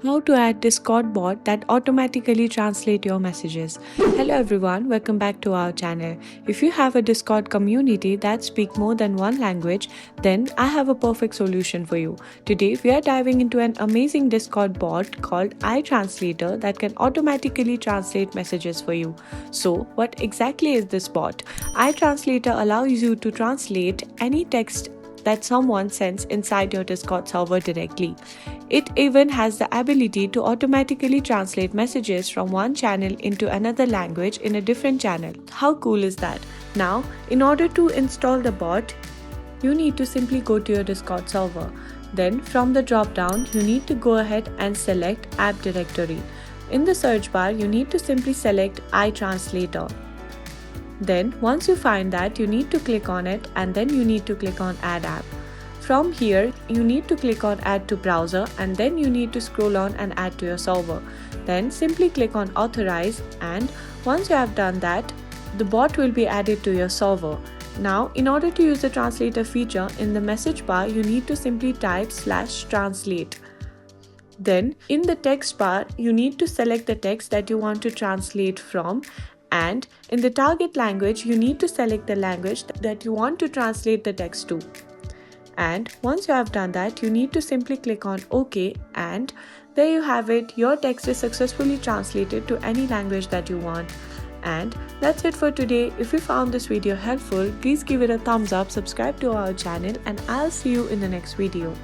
How to add Discord bot that automatically translate your messages. Hello everyone, welcome back to our channel. If you have a Discord community that speak more than one language, then I have a perfect solution for you. Today we are diving into an amazing Discord bot called iTranslator that can automatically translate messages for you. So what exactly is this bot? iTranslator allows you to translate any text that someone sends inside your Discord server directly. It even has the ability to automatically translate messages from one channel into another language in a different channel. How cool is that? Now, in order to install the bot, you need to simply go to your Discord server. Then, from the drop down, you need to go ahead and select App Directory. In the search bar, you need to simply select iTranslator. Then once you find that, you need to click on it and then you need to click on Add App. From here, you need to click on Add to Browser and then you need to scroll on and add to your server. Then simply click on Authorize, and once you have done that, the bot will be added to your server. Now, in order to use the translator feature, in the message bar, you need to simply type /translate. Then in the text bar, you need to select the text that you want to translate from, and in the target language, you need to select the language that you want to translate the text to. And once you have done that, you need to simply click on OK, and there you have it. Your text is successfully translated to any language that you want. And that's it for today. If you found this video helpful, please give it a thumbs up, subscribe to our channel, and I'll see you in the next video.